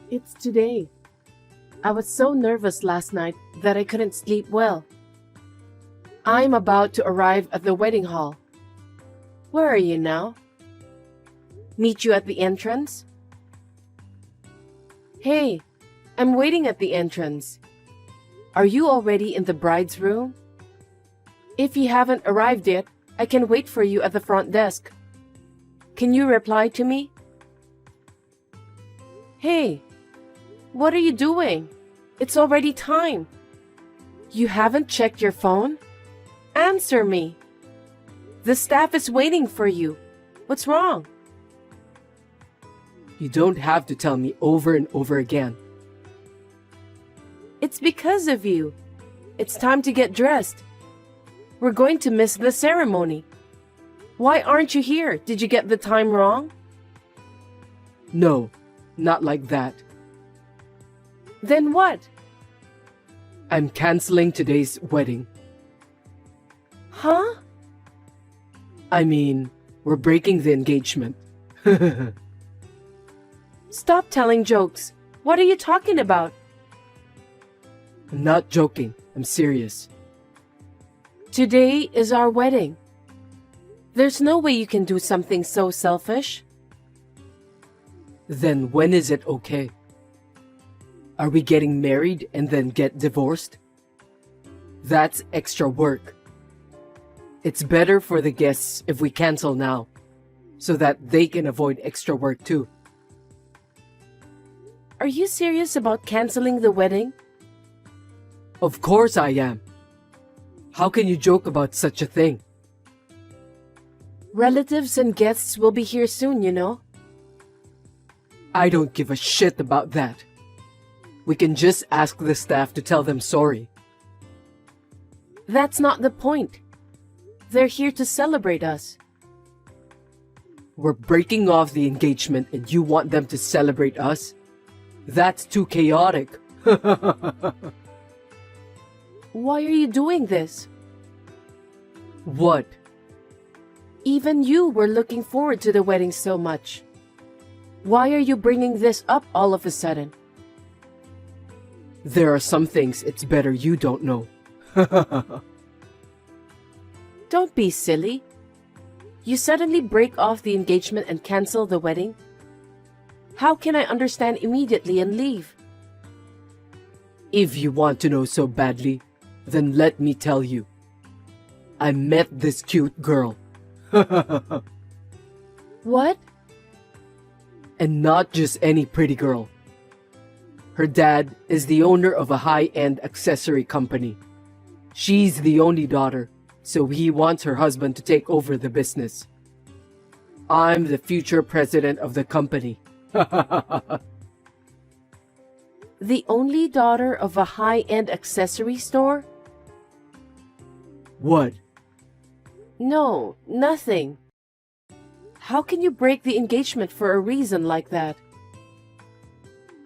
It's today. I was so nervous last night that I couldn't sleep well. I'm about to arrive at the wedding hall. Where are you now? Meet you at the entrance? Hey, I'm waiting at the entrance. Are you already in the bride's room? If you haven't arrived yet, I can wait for you at the front desk. Can you reply to me? Hey, what are you doing? It's already time. You haven't checked your phone? Answer me. The staff is waiting for you. What's wrong? You don't have to tell me over and over again. It's because of you. It's time to get dressed. We're going to miss the ceremony. Why aren't you here? Did you get the time wrong? No, not like that. Then what? I'm canceling today's wedding. Huh? I mean, we're breaking the engagement. Stop telling jokes. What are you talking about? I'm not joking. I'm serious. Today is our wedding. There's no way you can do something so selfish. Then when is it okay? Are we getting married and then get divorced? That's extra work. It's better for the guests if we cancel now, so that they can avoid extra work too. Are you serious about canceling the wedding? Of course I am. How can you joke about such a thing? Relatives and guests will be here soon, you know. I don't give a shit about that. We can just ask the staff to tell them sorry. That's not the point. They're here to celebrate us. We're breaking off the engagement and you want them to celebrate us? That's too chaotic. Why are you doing this? What? Even you were looking forward to the wedding so much. Why are you bringing this up all of a sudden? There are some things it's better you don't know. Don't be silly. You suddenly break off the engagement and cancel the wedding? How can I understand immediately and leave? If you want to know so badly, then let me tell you. I met this cute girl. What? And not just any pretty girl. Her dad is the owner of a high-end accessory company. She's the only daughter, so he wants her husband to take over the business. I'm the future president of the company. The only daughter of a high-end accessory store? What? No, nothing. How can you break the engagement for a reason like that?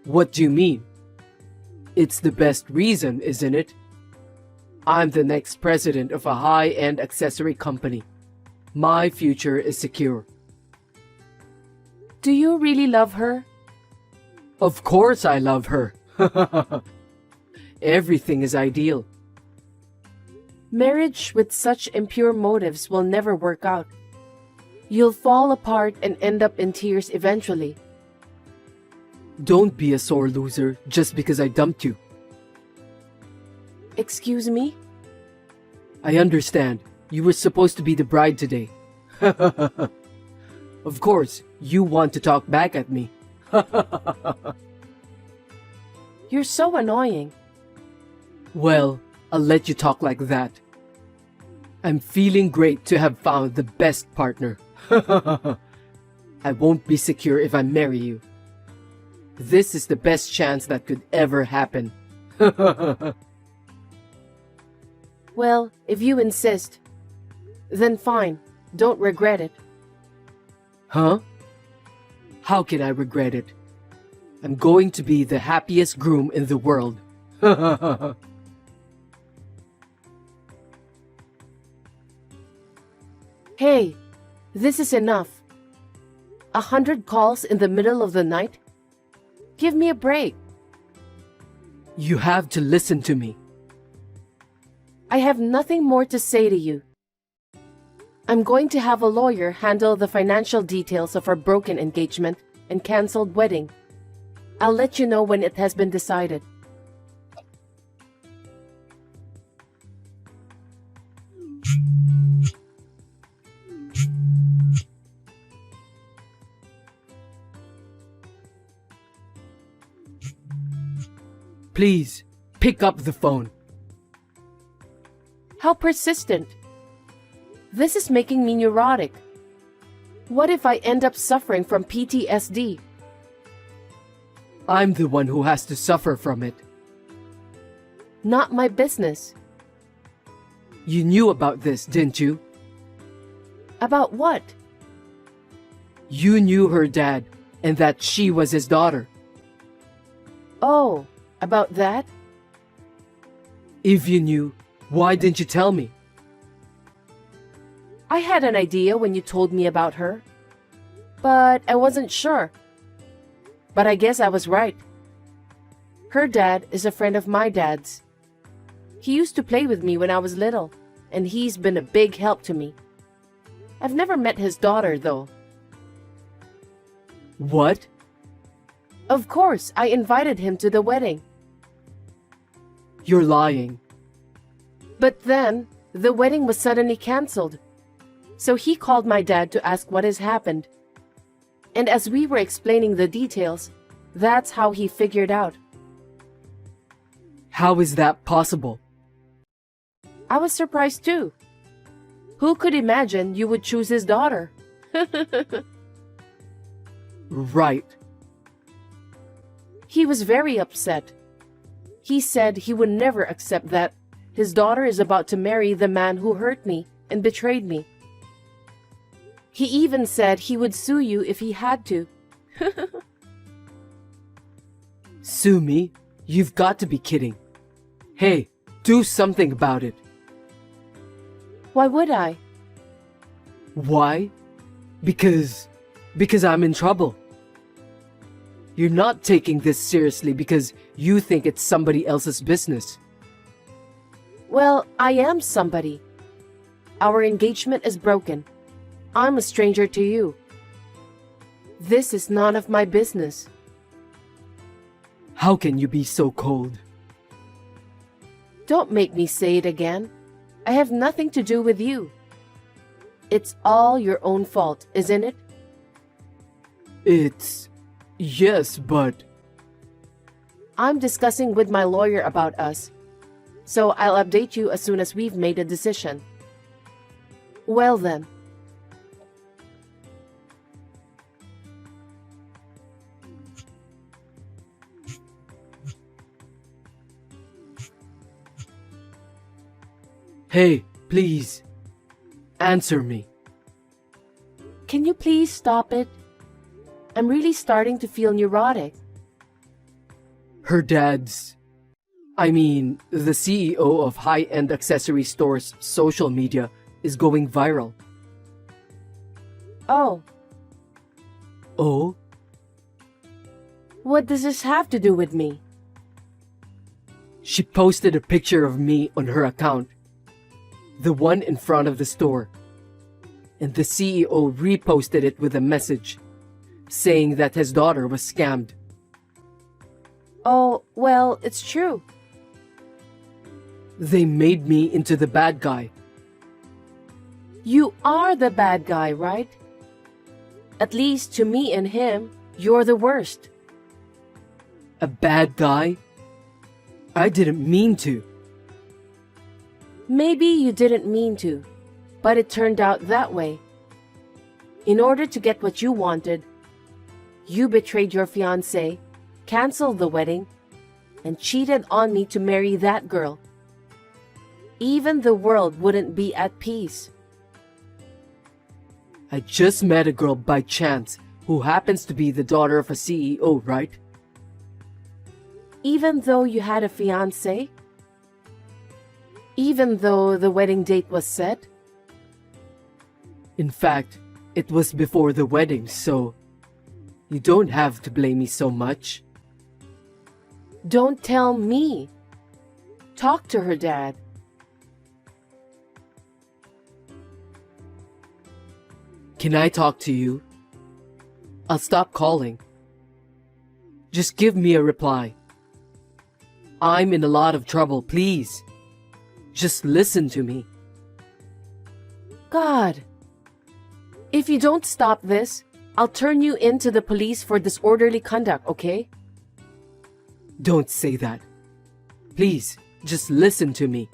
What do you mean? It's the best reason, isn't it? I'm the next president of a high-end accessory company. My future is secure. Do you really love her? Of course I love her. Everything is ideal. Marriage with such impure motives will never work out. You'll fall apart and end up in tears eventually. Don't be a sore loser just because I dumped you. Excuse me? I understand. You were supposed to be the bride today. Of course, you want to talk back at me. You're so annoying. Well, I'll let you talk like that. I'm feeling great to have found the best partner. I won't be secure if I marry you. This is the best chance that could ever happen. Well, if you insist, then fine. Don't regret it. Huh? How can I regret it? I'm going to be the happiest groom in the world. Hey, this is enough. 100 calls in the middle of the night? Give me a break. You have to listen to me. I have nothing more to say to you. I'm going to have a lawyer handle the financial details of our broken engagement and canceled wedding. I'll let you know when it has been decided. Please, pick up the phone. How persistent. This is making me neurotic. What if I end up suffering from PTSD? I'm the one who has to suffer from it. Not my business. You knew about this, didn't you? About what? You knew her dad and that she was his daughter. Oh, about that? If you knew, why didn't you tell me? I had an idea when you told me about her, but I wasn't sure. But I guess I was right. Her dad is a friend of my dad's. He used to play with me when I was little, and he's been a big help to me. I've never met his daughter, though. What? Of course, I invited him to the wedding. You're lying. But then, the wedding was suddenly canceled. So he called my dad to ask what has happened. And as we were explaining the details, that's how he figured out. How is that possible? I was surprised too. Who could imagine you would choose his daughter? Right. He was very upset. He said he would never accept that his daughter is about to marry the man who hurt me and betrayed me. He even said he would sue you if he had to. Sue me? You've got to be kidding. Hey, do something about it. Why would I? Why? Because I'm in trouble. You're not taking this seriously because you think it's somebody else's business. Well, I am somebody. Our engagement is broken. I'm a stranger to you. This is none of my business. How can you be so cold? Don't make me say it again. I have nothing to do with you. It's all your own fault, isn't it? Yes, but... I'm discussing with my lawyer about us, so I'll update you as soon as we've made a decision. Well then. Hey, please. Answer me. Can you please stop it? I'm really starting to feel neurotic. Her dad's... the CEO of high-end accessory stores' social media is going viral. Oh, Oh? what does this have to do with me? She posted a picture of me on her account. The one in front of the store. And the CEO reposted it with a message saying that his daughter was scammed. Oh, well, it's true. They made me into the bad guy. You are the bad guy, right? At least to me and him, you're the worst. A bad guy? I didn't mean to. Maybe you didn't mean to, but it turned out that way. In order to get what you wanted, you betrayed your fiancé, canceled the wedding, and cheated on me to marry that girl. Even the world wouldn't be at peace. I just met a girl by chance who happens to be the daughter of a CEO, right? Even though you had a fiancé? Even though the wedding date was set? In fact, it was before the wedding, so you don't have to blame me so much. Don't tell me. Talk to her dad. Can I talk to you? I'll stop calling. Just give me a reply. I'm in a lot of trouble, please. Just listen to me. God. If you don't stop this, I'll turn you in to the police for disorderly conduct, okay? Don't say that. Please, just listen to me.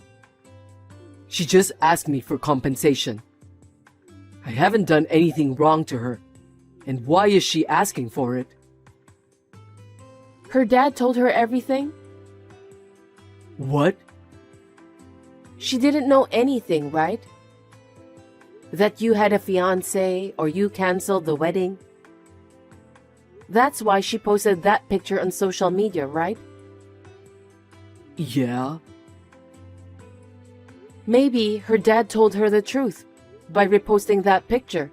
She just asked me for compensation. I haven't done anything wrong to her. And why is she asking for it? Her dad told her everything? What? She didn't know anything, right? That you had a fiancé or you canceled the wedding. That's why she posted that picture on social media, right? Yeah. Maybe her dad told her the truth by reposting that picture.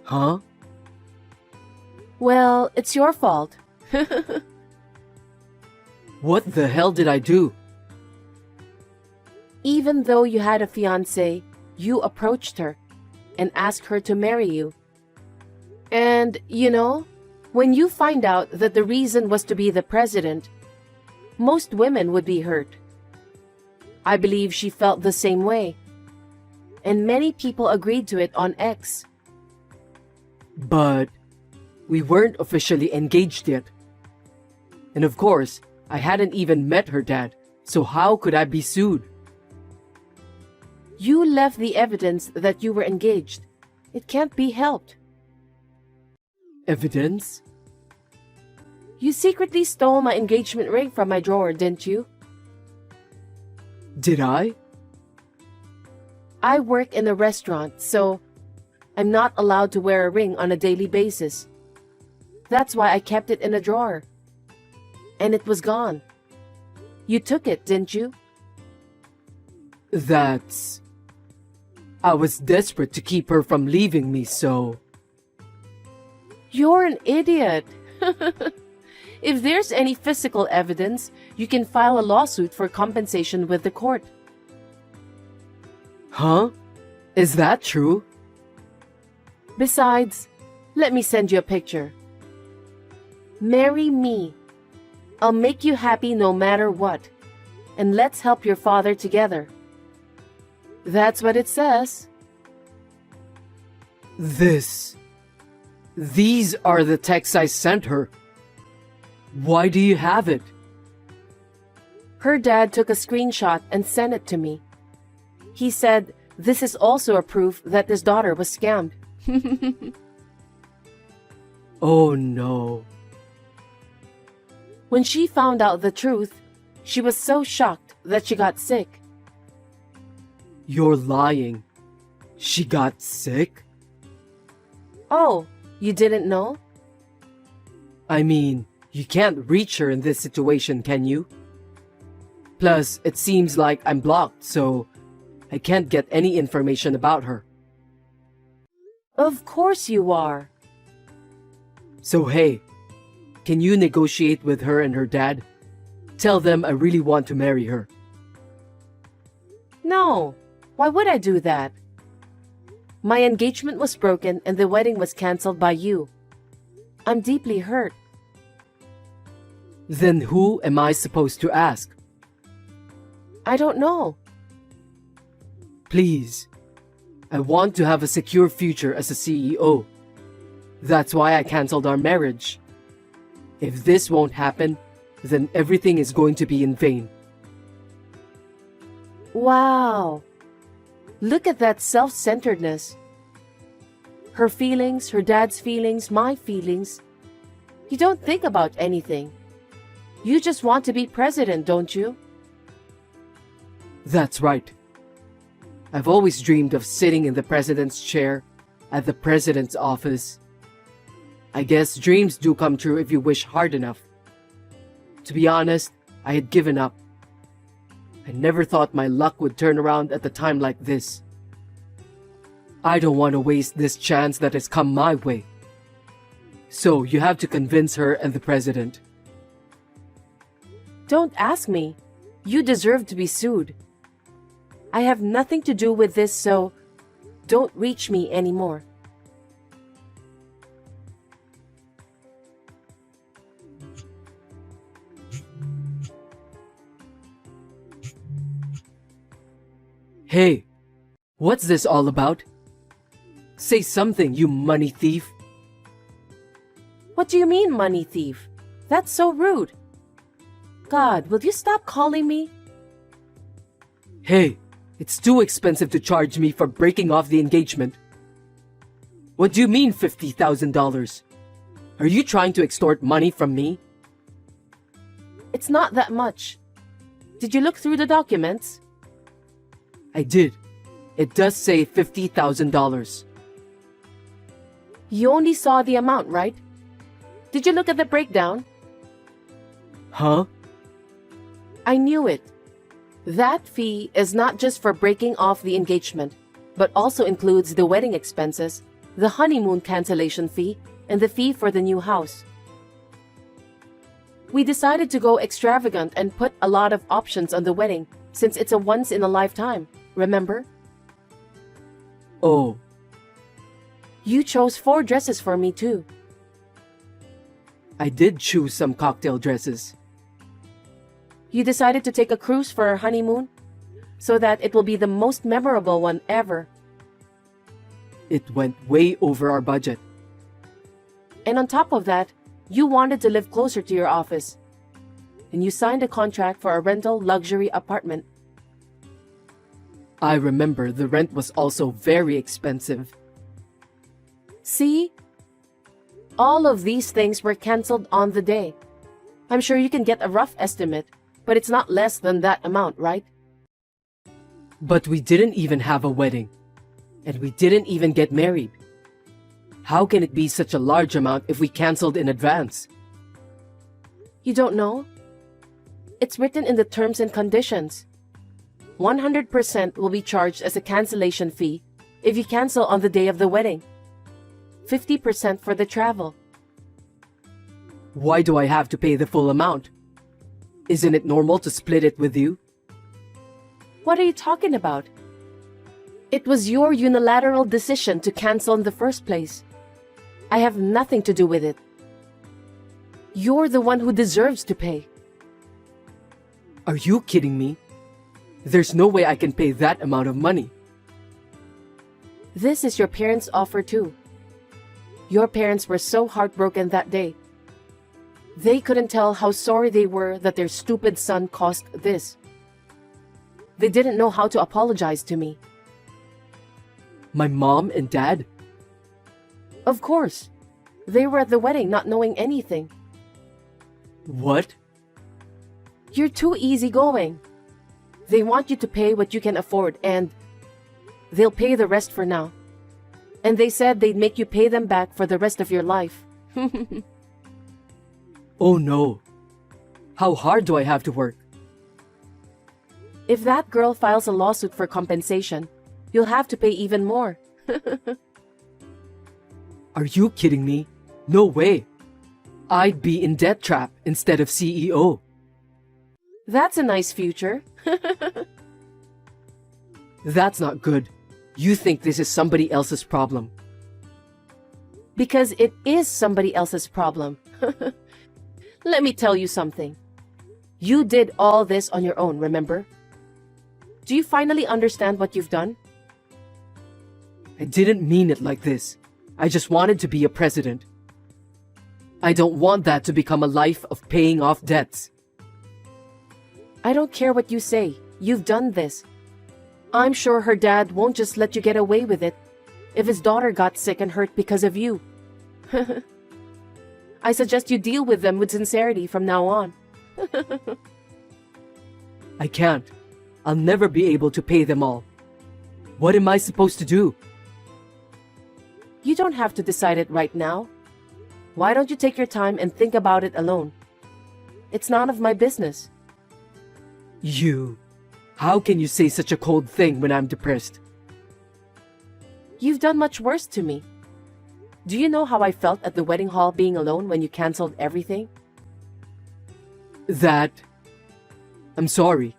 Huh? Well, it's your fault. What the hell did I do? Even though you had a fiancé, you approached her and asked her to marry you. And, you know, when you find out that the reason was to be the president, most women would be hurt. I believe she felt the same way. And many people agreed to it on X. But we weren't officially engaged yet. And of course, I hadn't even met her dad, so how could I be sued? You left the evidence that you were engaged. It can't be helped. Evidence? You secretly stole my engagement ring from my drawer, didn't you? Did I? I work in a restaurant, so I'm not allowed to wear a ring on a daily basis. That's why I kept it in a drawer. And it was gone. You took it, didn't you? I was desperate to keep her from leaving me, so... You're an idiot. If there's any physical evidence, you can file a lawsuit for compensation with the court. Huh? Is that true? Besides, let me send you a picture. Marry me. I'll make you happy no matter what. And let's help your father together. That's what it says. These are the texts I sent her. Why do you have it? Her dad took a screenshot and sent it to me. He said this is also a proof that his daughter was scammed. Oh no. When she found out the truth, she was so shocked that she got sick. You're lying. She got sick? Oh, you didn't know? I mean, you can't reach her in this situation, can you? Plus, it seems like I'm blocked, so I can't get any information about her. Of course you are. So hey, can you negotiate with her and her dad? Tell them I really want to marry her. No, why would I do that? My engagement was broken and the wedding was canceled by you. I'm deeply hurt. Then who am I supposed to ask? I don't know. Please, I want to have a secure future as a CEO. That's why I canceled our marriage. If this won't happen, then everything is going to be in vain. Wow. Look at that self-centeredness. Her feelings, her dad's feelings, my feelings. You don't think about anything. You just want to be president, don't you? That's right. I've always dreamed of sitting in the president's chair at the president's office. I guess dreams do come true if you wish hard enough. To be honest, I had given up. I never thought my luck would turn around at a time like this. I don't want to waste this chance that has come my way. So you have to convince her and the president. Don't ask me. You deserve to be sued. I have nothing to do with this, so don't reach me anymore. Hey, what's this all about? Say something, you money thief. What do you mean, money thief? That's so rude. God, will you stop calling me? Hey, it's too expensive to charge me for breaking off the engagement. What do you mean $50,000? Are you trying to extort money from me? It's not that much. Did you look through the documents? I did. It does say $50,000. You only saw the amount, right? Did you look at the breakdown? Huh? I knew it. That fee is not just for breaking off the engagement, but also includes the wedding expenses, the honeymoon cancellation fee, and the fee for the new house. We decided to go extravagant and put a lot of options on the wedding since it's a once-in-a-lifetime, remember? Oh, You chose 4 dresses for me too. I did choose some cocktail dresses. You decided to take a cruise for our honeymoon so that it will be the most memorable one ever. It went way over our budget. And on top of that, you wanted to live closer to your office. And you signed a contract for a rental luxury apartment. I remember the rent was also very expensive. See? All of these things were canceled on the day. I'm sure you can get a rough estimate, but it's not less than that amount, right? But we didn't even have a wedding. And we didn't even get married. How can it be such a large amount if we canceled in advance? You don't know? It's written in the terms and conditions. 100% will be charged as a cancellation fee if you cancel on the day of the wedding. 50% for the travel. Why do I have to pay the full amount? Isn't it normal to split it with you? What are you talking about? It was your unilateral decision to cancel in the first place. I have nothing to do with it. You're the one who deserves to pay. Are you kidding me? There's no way I can pay that amount of money. This is your parents' offer too. Your parents were so heartbroken that day. They couldn't tell how sorry they were that their stupid son caused this. They didn't know how to apologize to me. My mom and dad? Of course. They were at the wedding not knowing anything. What? You're too easygoing. They want you to pay what you can afford and they'll pay the rest for now. And they said they'd make you pay them back for the rest of your life. Oh no. How hard do I have to work? If that girl files a lawsuit for compensation, you'll have to pay even more. Are you kidding me? No way. I'd be in debt trap instead of CEO. That's a nice future. That's not good. You think this is somebody else's problem. Because it is somebody else's problem. Let me tell you something. You did all this on your own, remember? Do you finally understand what you've done? I didn't mean it like this. I just wanted to be a president. I don't want that to become a life of paying off debts. I don't care what you say. You've done this. I'm sure her dad won't just let you get away with it if his daughter got sick and hurt because of you. I suggest you deal with them with sincerity from now on. I can't. I'll never be able to pay them all. What am I supposed to do? You don't have to decide it right now. Why don't you take your time and think about it alone? It's none of my business. You. How can you say such a cold thing when I'm depressed? You've done much worse to me. Do you know how I felt at the wedding hall being alone when you canceled everything? That I'm sorry.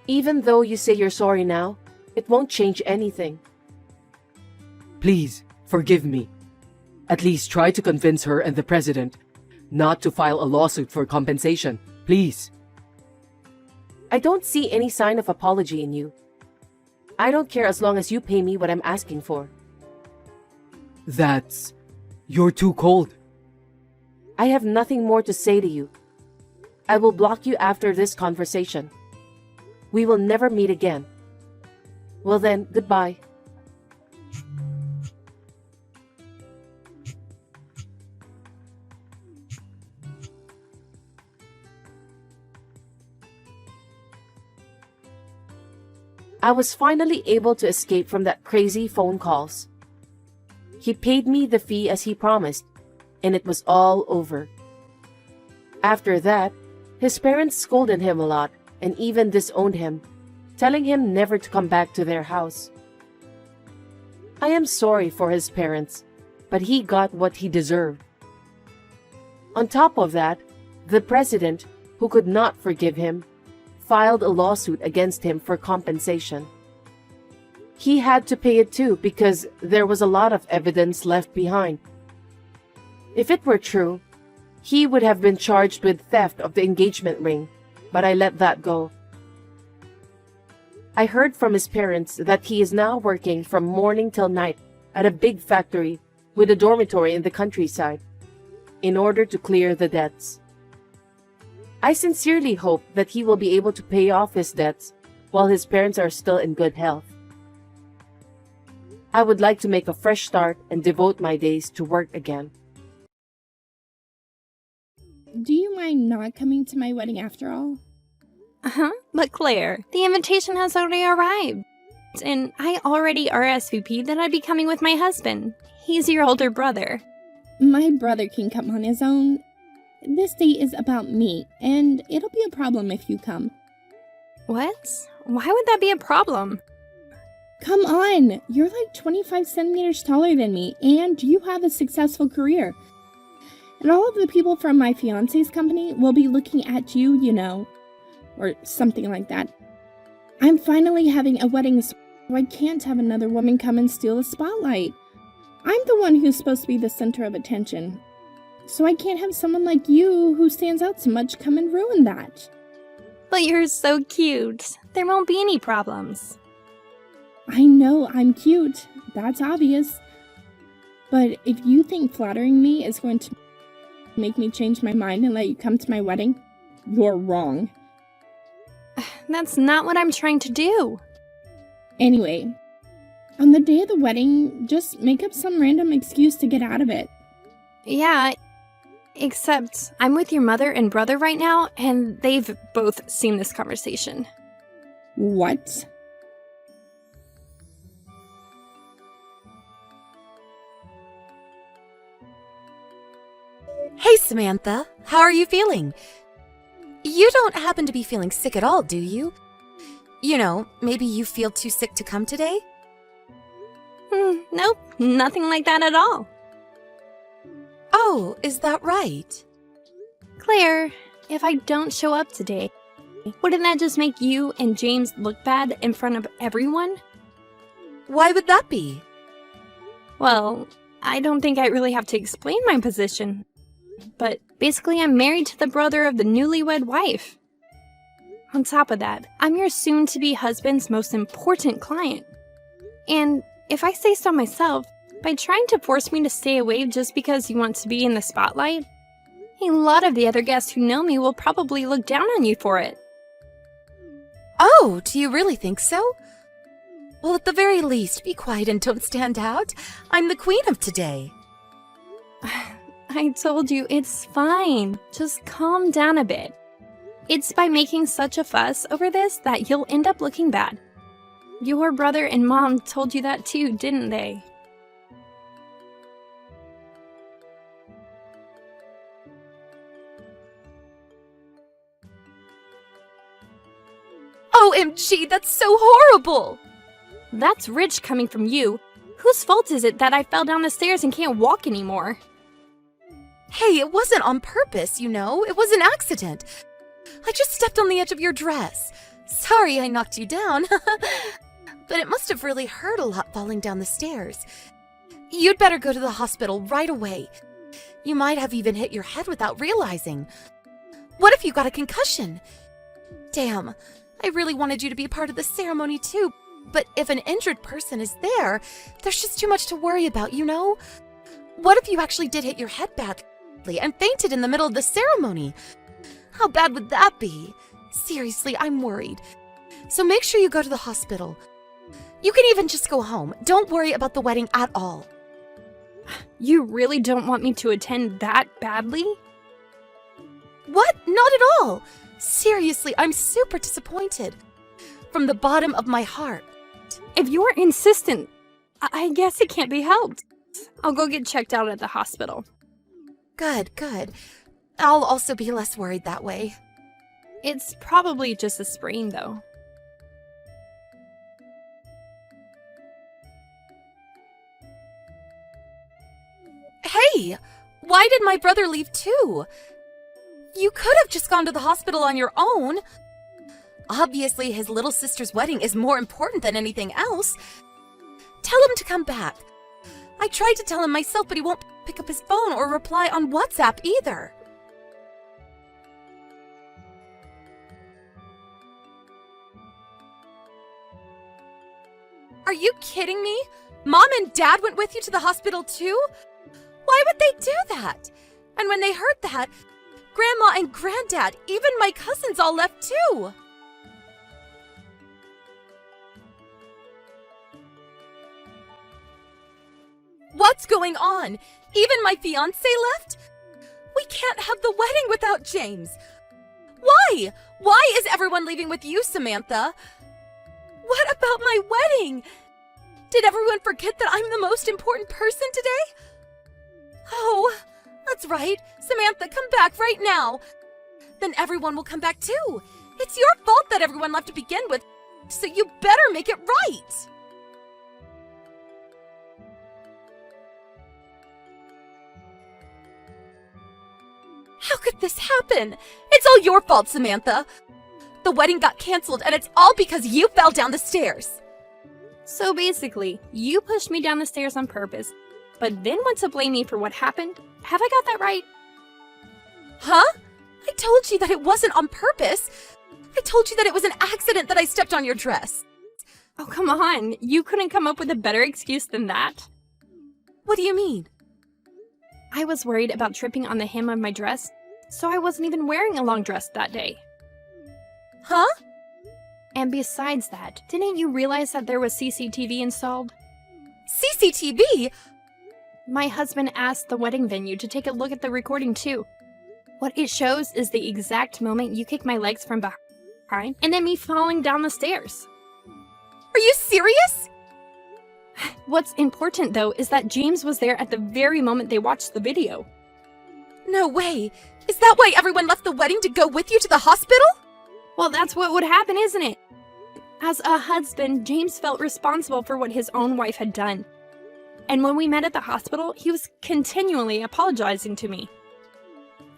Even though you say you're sorry now, it won't change anything. Please, forgive me. At least try to convince her and the president not to file a lawsuit for compensation. Please. I don't see any sign of apology in you. I don't care as long as you pay me what I'm asking for. You're too cold. I have nothing more to say to you. I will block you after this conversation. We will never meet again. Well then, goodbye. I was finally able to escape from that crazy phone calls. He paid me the fee as he promised, and it was all over. After that, his parents scolded him a lot and even disowned him, telling him never to come back to their house. I am sorry for his parents, but he got what he deserved. On top of that, the president, who could not forgive him, filed a lawsuit against him for compensation. He had to pay it too because there was a lot of evidence left behind. If it were true, he would have been charged with theft of the engagement ring, but I let that go. I heard from his parents that he is now working from morning till night at a big factory with a dormitory in the countryside in order to clear the debts. I sincerely hope that he will be able to pay off his debts while his parents are still in good health. I would like to make a fresh start and devote my days to work again. Do you mind not coming to my wedding after all? But Claire, the invitation has already arrived. And I already RSVP'd that I'd be coming with my husband. He's your older brother. My brother can come on his own. This date is about me, and it'll be a problem if you come. What? Why would that be a problem? Come on! You're like 25 centimeters taller than me, and you have a successful career. And all of the people from my fiancé's company will be looking at you, you know. Or something like that. I'm finally having a wedding, so I can't have another woman come and steal the spotlight. I'm the one who's supposed to be the center of attention. So I can't have someone like you who stands out so much come and ruin that. But you're so cute. There won't be any problems. I know I'm cute. That's obvious. But if you think flattering me is going to make me change my mind and let you come to my wedding, you're wrong. That's not what I'm trying to do. Anyway, on the day of the wedding, just make up some random excuse to get out of it. Yeah, except I'm with your mother and brother right now, and they've both seen this conversation. What? Hey, Samantha. How are you feeling? You don't happen to be feeling sick at all, do you? You know, maybe you feel too sick to come today? Nope, nothing like that at all. Oh, is that right? Claire, if I don't show up today, wouldn't that just make you and James look bad in front of everyone? Why would that be? Well, I don't think I really have to explain my position. But basically, I'm married to the brother of the newlywed wife. On top of that, I'm your soon-to-be husband's most important client. And if I say so myself, by trying to force me to stay away just because you want to be in the spotlight, a lot of the other guests who know me will probably look down on you for it. Oh, do you really think so? Well, at the very least, be quiet and don't stand out. I'm the queen of today. I told you, it's fine. Just calm down a bit. It's by making such a fuss over this that you'll end up looking bad. Your brother and mom told you that too, didn't they? OMG, that's so horrible! That's rich coming from you. Whose fault is it that I fell down the stairs and can't walk anymore? Hey, it wasn't on purpose, you know. It was an accident. I just stepped on the edge of your dress. Sorry I knocked you down. But it must have really hurt a lot falling down the stairs. You'd better go to the hospital right away. You might have even hit your head without realizing. What if you got a concussion? Damn, I really wanted you to be part of the ceremony too, but if an injured person is there, there's just too much to worry about, you know? What if you actually did hit your head badly and fainted in the middle of the ceremony? How bad would that be? Seriously, I'm worried. So make sure you go to the hospital. You can even just go home. Don't worry about the wedding at all. You really don't want me to attend that badly? What? Not at all. Seriously, I'm super disappointed. From the bottom of my heart. If you're insistent, I guess it can't be helped. I'll go get checked out at the hospital. Good, good. I'll also be less worried that way. It's probably just a sprain, though. Hey! Why did my brother leave too? You could have just gone to the hospital on your own. Obviously, his little sister's wedding is more important than anything else. Tell him to come back. I tried to tell him myself, but he won't pick up his phone or reply on WhatsApp either. Are you kidding me? Mom and Dad went with you to the hospital too? Why would they do that? And when they heard that, Grandma and Granddad, even my cousins all left too. What's going on? Even my fiancé left? We can't have the wedding without James. Why? Why is everyone leaving with you, Samantha? What about my wedding? Did everyone forget that I'm the most important person today? Oh, that's right. Samantha, come back right now. Then everyone will come back too. It's your fault that everyone left to begin with, so you better make it right. How could this happen? It's all your fault, Samantha. The wedding got canceled, and it's all because you fell down the stairs. So basically, you pushed me down the stairs on purpose, but then want to blame me for what happened? Have I got that right? Huh? I told you that it wasn't on purpose. I told you that it was an accident that I stepped on your dress. Oh, come on. You couldn't come up with a better excuse than that? What do you mean? I was worried about tripping on the hem of my dress, so I wasn't even wearing a long dress that day. Huh? And besides that, didn't you realize that there was CCTV installed? CCTV? My husband asked the wedding venue to take a look at the recording too. What it shows is the exact moment you kick my legs from behind and then me falling down the stairs. Are you serious? What's important though is that James was there at the very moment they watched the video. No way. Is that why everyone left the wedding to go with you to the hospital? Well, that's what would happen, isn't it? As a husband, James felt responsible for what his own wife had done. And when we met at the hospital, he was continually apologizing to me.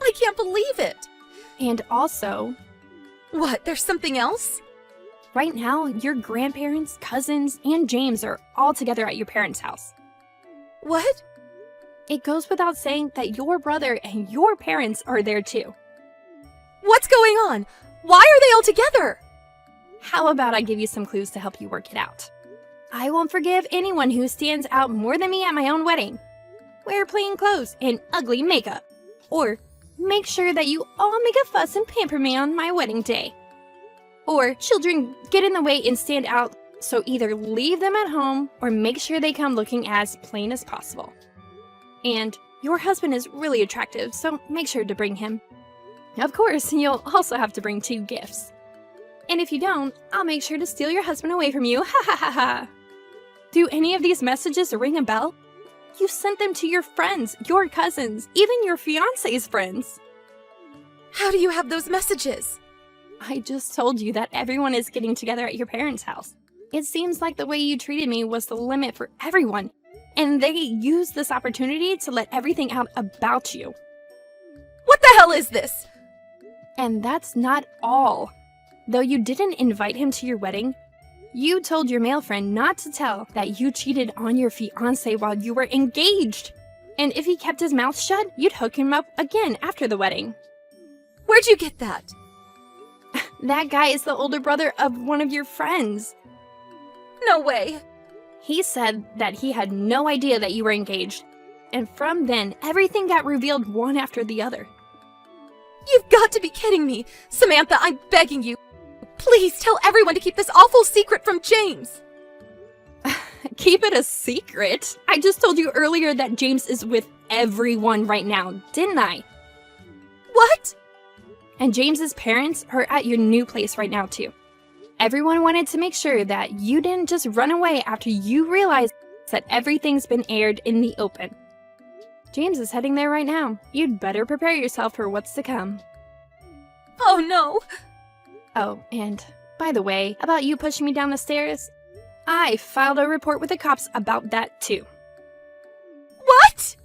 I can't believe it. And also, What, there's something else? right now, your grandparents, cousins, and James are all together at your parents' house. What? It goes without saying that your brother and your parents are there too. What's going on? Why are they all together? How about I give you some clues to help you work it out? I won't forgive anyone who stands out more than me at my own wedding. Wear plain clothes and ugly makeup. Or make sure that you all make a fuss and pamper me on my wedding day. Or children get in the way and stand out, so either leave them at home or make sure they come looking as plain as possible. And your husband is really attractive, so make sure to bring him. Of course, you'll also have to bring 2 gifts. And if you don't, I'll make sure to steal your husband away from you. Ha ha ha ha. Do any of these messages ring a bell? You sent them to your friends, your cousins, even your fiancé's friends. How do you have those messages? I just told you that everyone is getting together at your parents' house. It seems like the way you treated me was the limit for everyone, and they used this opportunity to let everything out about you. What the hell is this? And that's not all. Though you didn't invite him to your wedding, you told your male friend not to tell that you cheated on your fiancé while you were engaged. And if he kept his mouth shut, you'd hook him up again after the wedding. Where'd you get that? That guy is the older brother of one of your friends. No way. He said that he had no idea that you were engaged. And from then, everything got revealed one after the other. You've got to be kidding me. Samantha, I'm begging you. Please tell everyone to keep this awful secret from James. Keep it a secret? I just told you earlier that James is with everyone right now, didn't I? What? And James's parents are at your new place right now too. Everyone wanted to make sure that you didn't just run away after you realized that everything's been aired in the open. James is heading there right now. You'd better prepare yourself for what's to come. Oh no. Oh, and by the way, about you pushing me down the stairs, I filed a report with the cops about that too. What?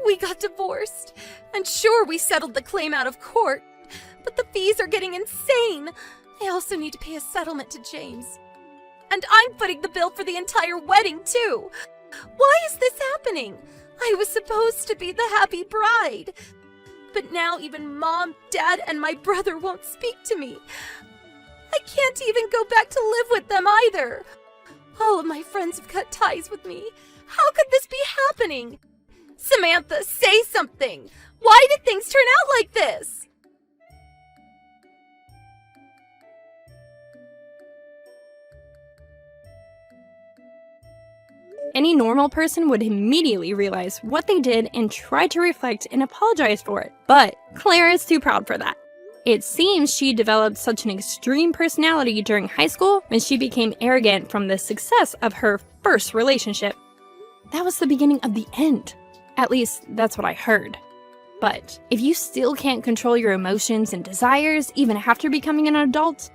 We got divorced, and sure, we settled the claim out of court, but the fees are getting insane. I also need to pay a settlement to James. And I'm footing the bill for the entire wedding, too. Why is this happening? I was supposed to be the happy bride. But now even Mom, Dad, and my brother won't speak to me. I can't even go back to live with them either. All of my friends have cut ties with me. How could this be happening? Samantha, say something! Why did things turn out like this? Any normal person would immediately realize what they did and try to reflect and apologize for it. But Claire is too proud for that. It seems she developed such an extreme personality during high school when she became arrogant from the success of her first relationship. That was the beginning of the end. At least, that's what I heard. But if you still can't control your emotions and desires even after becoming an adult,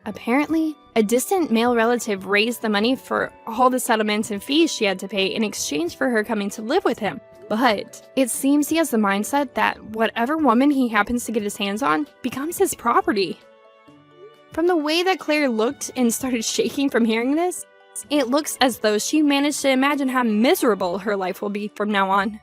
apparently, a distant male relative raised the money for all the settlements and fees she had to pay in exchange for her coming to live with him. But it seems he has the mindset that whatever woman he happens to get his hands on becomes his property. From the way that Claire looked and started shaking from hearing this, it looks as though she managed to imagine how miserable her life will be from now on.